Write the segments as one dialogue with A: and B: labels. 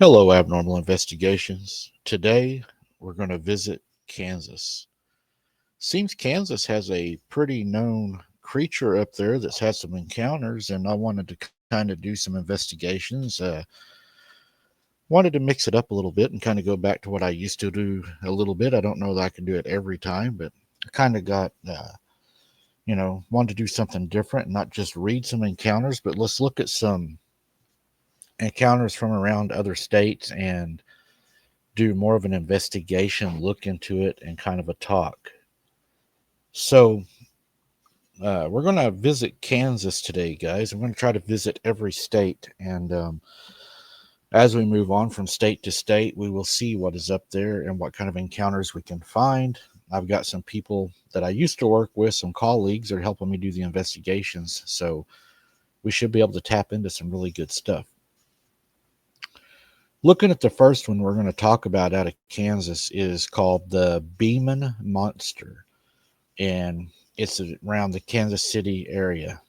A: Hello, Abnormal Investigations. Today, we're going to visit Kansas. Seems Kansas has a pretty known creature up there that's had some encounters, and I wanted to kind of do some investigations. Wanted to mix it up a little bit and kind of go back to what I used to do a little bit. I don't know that I can do it every time, but I kind of wanted to do something different, not just read some encounters, but let's look at some encounters from around other states and do more of an investigation, look into it, and kind of a talk. So, we're going to visit Kansas today, guys. I'm going to try to visit every state. And as we move on from state to state, we will see what is up there and what kind of encounters we can find. I've got some people that I used to work with, some colleagues that are helping me do the investigations. So, we should be able to tap into some really good stuff. Looking at the first one we're going to talk about out of Kansas is called the Beaman Monster, and it's around the Kansas City area.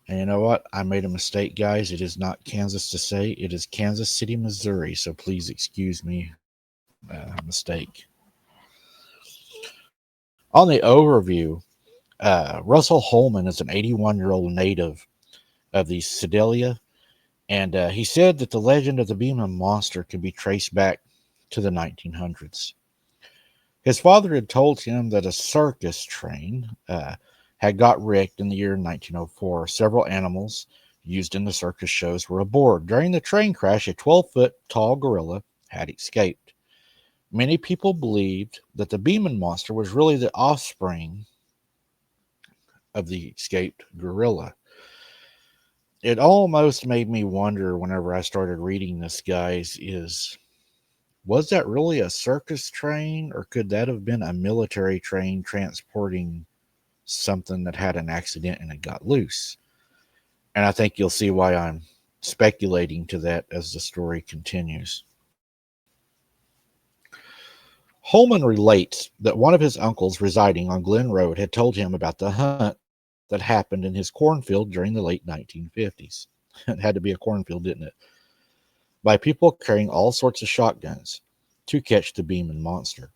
A: And you know what? I made a mistake, guys. It is not Kansas to say. It is Kansas City, Missouri. So please excuse me, mistake. On the overview, Russell Holman is an 81-year-old native of the Sedalia, and he said that the legend of the Beaman Monster can be traced back to the 1900s. His father had told him that a circus train had got wrecked in the year 1904. Several animals used in the circus shows were aboard. During the train crash, a 12-foot tall gorilla had escaped. Many people believed that the Beaman Monster was really the offspring of the escaped gorilla. It almost made me wonder whenever I started reading this, guys, was that really a circus train, or could that have been a military train transporting something that had an accident and it got loose? And I think you'll see why I'm speculating to that as the story continues. Holman relates that one of his uncles residing on Glen Road had told him about the hunt that happened in his cornfield during the late 1950s. It had to be a cornfield, didn't it? By people carrying all sorts of shotguns to catch the Beaman Monster.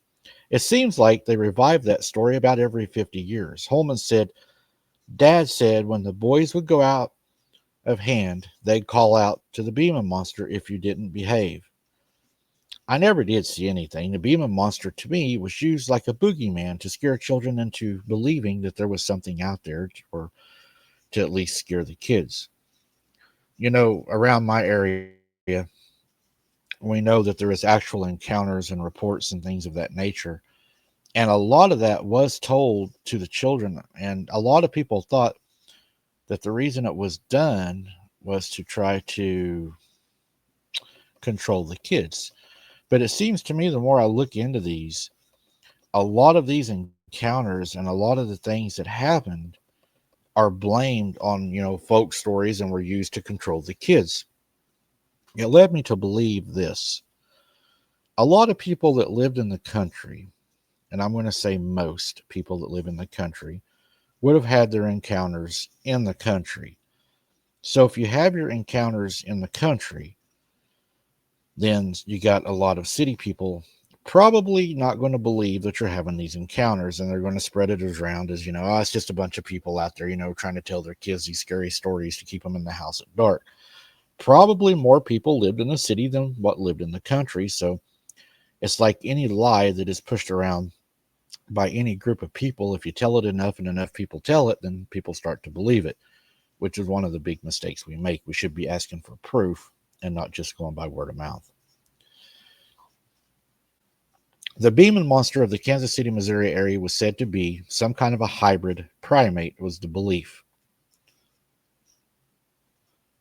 A: It seems like they revive that story about every 50 years. Holman said, Dad said when the boys would go out of hand, they'd call out to the Beaman Monster if you didn't behave. I never did see anything. The Beaman Monster to me was used like a boogeyman to scare children into believing that there was something out there, or to at least scare the kids. Around my area, we know that there is actual encounters and reports and things of that nature. And a lot of that was told to the children. And a lot of people thought that the reason it was done was to try to control the kids. But it seems to me the more I look into these, a lot of these encounters and a lot of the things that happened are blamed on, folk stories and were used to control the kids. It led me to believe this. A lot of people that lived in the country, and I'm going to say most people that live in the country, would have had their encounters in the country. So if you have your encounters in the country, then you got a lot of city people probably not going to believe that you're having these encounters, and they're going to spread it around as, oh, it's just a bunch of people out there, trying to tell their kids these scary stories to keep them in the house at dark. Probably more people lived in the city than what lived in the country. So it's like any lie that is pushed around by any group of people. If you tell it enough and enough people tell it, then people start to believe it, which is one of the big mistakes we make. We should be asking for proof and not just going by word of mouth. The Beaman Monster of the Kansas City, Missouri area was said to be some kind of a hybrid primate, was the belief.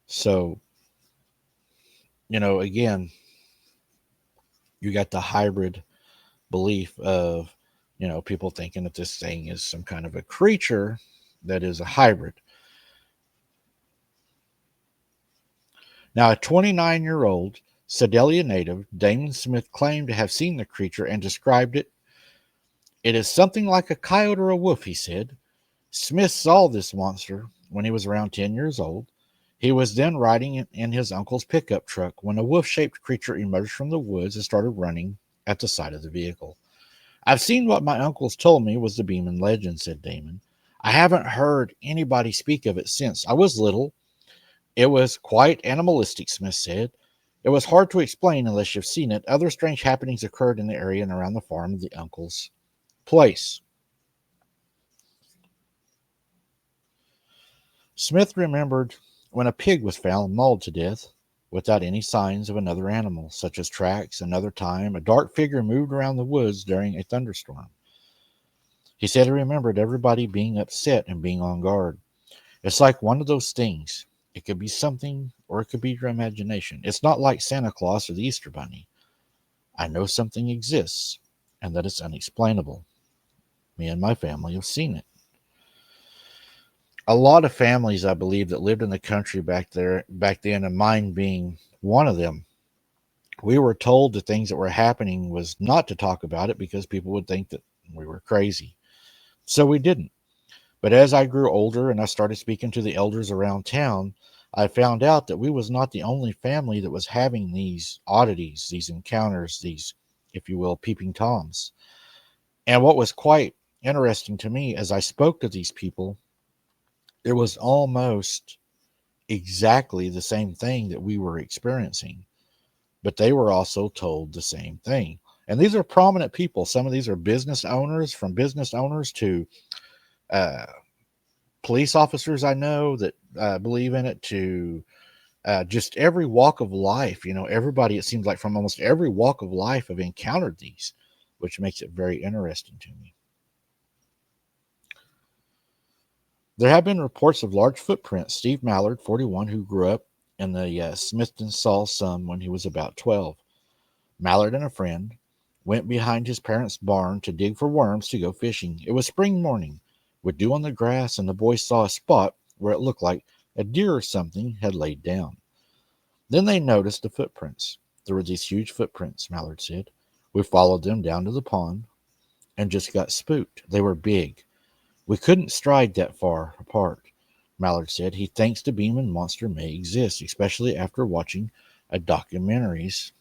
A: So, again, you got the hybrid belief of, people thinking that this thing is some kind of a creature that is a hybrid. Now, a 29-year-old Sedalia native, Damon Smith, claimed to have seen the creature and described it. It is something like a coyote or a wolf, he said. Smith saw this monster when he was around 10 years old. He was then riding in his uncle's pickup truck when a wolf-shaped creature emerged from the woods and started running at the side of the vehicle. I've seen what my uncles told me was the Beaman legend, said Damon. I haven't heard anybody speak of it since. I was little. It was quite animalistic, Smith said. It was hard to explain unless you've seen it. Other strange happenings occurred in the area and around the farm of the uncle's place. Smith remembered when a pig was found mauled to death without any signs of another animal, such as tracks. Another time, a dark figure moved around the woods during a thunderstorm. He said he remembered everybody being upset and being on guard. It's like one of those things. It could be something or it could be your imagination. It's not like Santa Claus or the Easter Bunny. I know something exists and that it's unexplainable. Me and my family have seen it. A lot of families, I believe, that lived in the country back then, and mine being one of them, we were told the things that were happening was not to talk about it because people would think that we were crazy. So we didn't. But as I grew older and I started speaking to the elders around town, I found out that we was not the only family that was having these oddities, these encounters, these, if you will, peeping toms. And what was quite interesting to me as I spoke to these people, it was almost exactly the same thing that we were experiencing, but they were also told the same thing. And these are prominent people. Some of these are business owners, from business owners to uh, police officers I know that believe in it, to just every walk of life. You know, everybody, it seems like from almost every walk of life have encountered these, which makes it very interesting to me. There have been reports of large footprints. Steve Mallard, 41, who grew up in the Smithton, saw some when he was about 12. Mallard and a friend went behind his parents' barn to dig for worms to go fishing. It was spring morning, with dew on the grass, and the boys saw a spot where it looked like a deer or something had laid down. Then they noticed the footprints. There were these huge footprints, Mallard said. We followed them down to the pond and just got spooked. They were big. We couldn't stride that far apart. Mallard said he thinks the Beaman monster may exist, especially after watching documentaries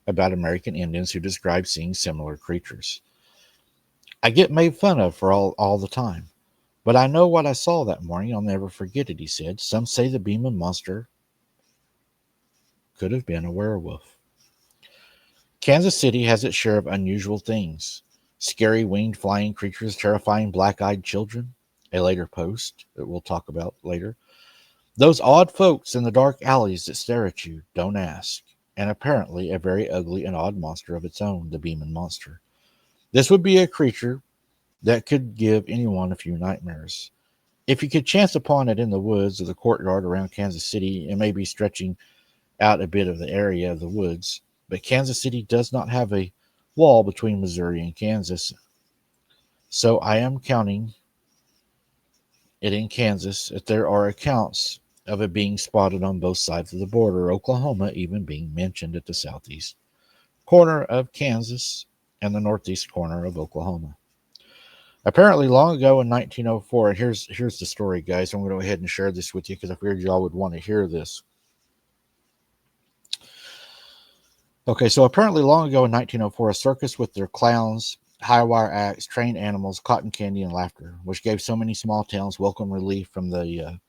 A: about American Indians who describe seeing similar creatures. I get made fun of for all the time, but I know what I saw that morning. I'll never forget it, he said. Some say the Beaman monster could have been a werewolf. Kansas City has its share of unusual things. Scary winged flying creatures, terrifying black-eyed children, a later post that we'll talk about later. Those odd folks in the dark alleys that stare at you, don't ask. And apparently a very ugly and odd monster of its own, the Beaman monster. This would be a creature that could give anyone a few nightmares. If you could chance upon it in the woods or the courtyard around Kansas City, it may be stretching out a bit of the area of the woods, but Kansas City does not have a wall between Missouri and Kansas. So I am counting it in Kansas if there are accounts of it being spotted on both sides of the border, Oklahoma even being mentioned at the southeast corner of Kansas and the northeast corner of Oklahoma. Apparently, long ago in 1904, and here's the story, guys. I'm going to go ahead and share this with you because I figured y'all would want to hear this. Okay, so apparently long ago in 1904, a circus with their clowns, high wire acts, trained animals, cotton candy, and laughter, which gave so many small towns welcome relief from the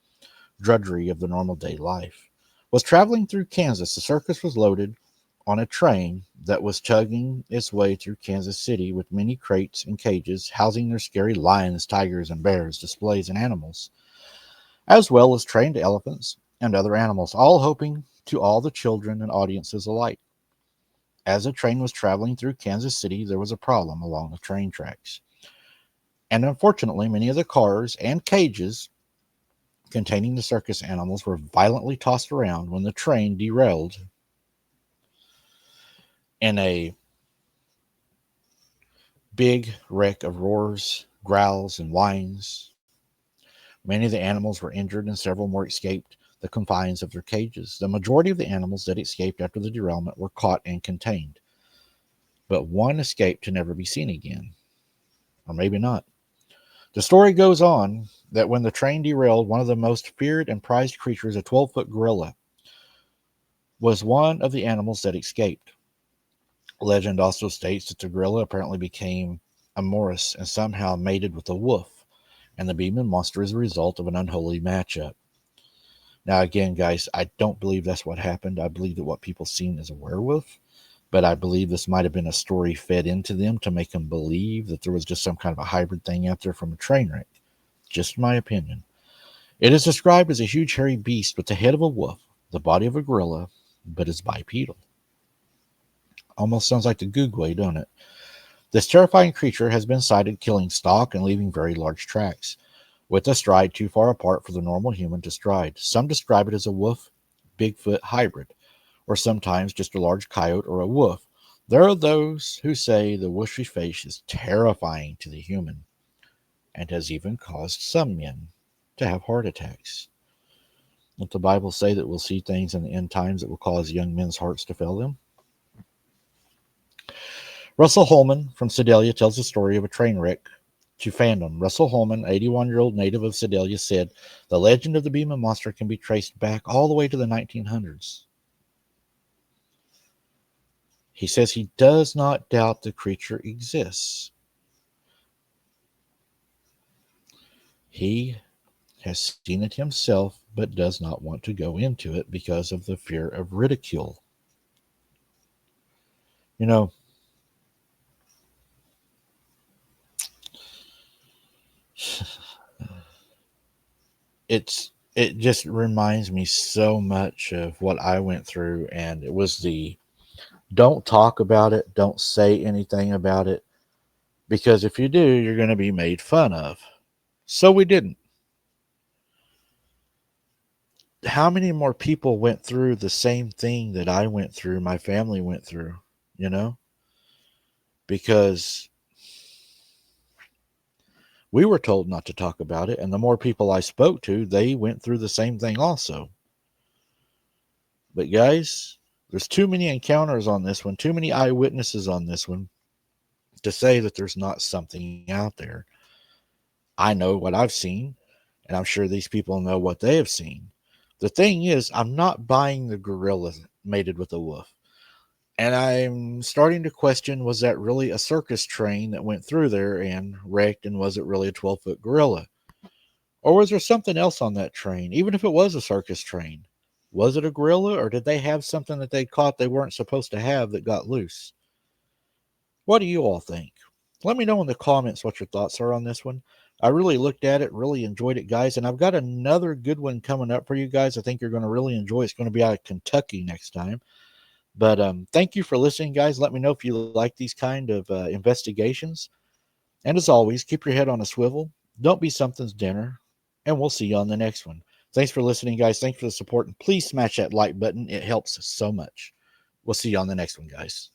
A: drudgery of the normal day life, was traveling through Kansas. The circus was loaded on a train that was chugging its way through Kansas City with many crates and cages housing their scary lions, tigers, and bears, displays, and animals, as well as trained elephants and other animals, all hoping to all the children and audiences alike. As the train was traveling through Kansas City, there was a problem along the train tracks. And unfortunately, many of the cars and cages containing the circus animals were violently tossed around when the train derailed in a big wreck of roars, growls, and whines. Many of the animals were injured and several more escaped the confines of their cages. The majority of the animals that escaped after the derailment were caught and contained, but one escaped to never be seen again. Or maybe not. The story goes on that when the train derailed, one of the most feared and prized creatures, a 12-foot gorilla, was one of the animals that escaped. Legend also states that the gorilla apparently became amorous and somehow mated with a wolf, and the Beaman monster is a result of an unholy matchup. Now, again, guys, I don't believe that's what happened. I believe that what people seen is a werewolf, but I believe this might have been a story fed into them to make them believe that there was just some kind of a hybrid thing out there from a train wreck. Just my opinion. It is described as a huge hairy beast with the head of a wolf, the body of a gorilla, but is bipedal. Almost sounds like the Googway, don't it? This terrifying creature has been sighted killing stock and leaving very large tracks, with a stride too far apart for the normal human to stride. Some describe it as a wolf Bigfoot hybrid, or sometimes just a large coyote or a wolf. There are those who say the woofy face is terrifying to the human and has even caused some men to have heart attacks. Don't the Bible say that we'll see things in the end times that will cause young men's hearts to fail them? Russell Holman from Sedalia tells the story of a train wreck to fandom. Russell Holman, 81-year-old native of Sedalia, said the legend of the Beaman monster can be traced back all the way to the 1900s. He says he does not doubt the creature exists. He has seen it himself, but does not want to go into it because of the fear of ridicule. You know, it just reminds me so much of what I went through, and it was the don't talk about it, don't say anything about it, because if you do, you're going to be made fun of. So we didn't. How many more people went through the same thing that I went through, my family went through, you know? Because we were told not to talk about it, and the more people I spoke to, they went through the same thing also. But guys, there's too many encounters on this one, too many eyewitnesses on this one to say that there's not something out there. I know what I've seen, and I'm sure these people know what they have seen. The thing is, I'm not buying the gorilla mated with a wolf. And I'm starting to question, was that really a circus train that went through there and wrecked, and was it really a 12-foot gorilla? Or was there something else on that train? Even if it was a circus train, was it a gorilla, or did they have something that they caught they weren't supposed to have that got loose? What do you all think? Let me know in the comments what your thoughts are on this one. I really looked at it, really enjoyed it, guys, and I've got another good one coming up for you guys. I think you're going to really enjoy. It's going to be out of Kentucky next time. But thank you for listening, guys. Let me know if you like these kind of investigations. And as always, keep your head on a swivel. Don't be something's dinner. And we'll see you on the next one. Thanks for listening, guys. Thanks for the support. And please smash that like button. It helps so much. We'll see you on the next one, guys.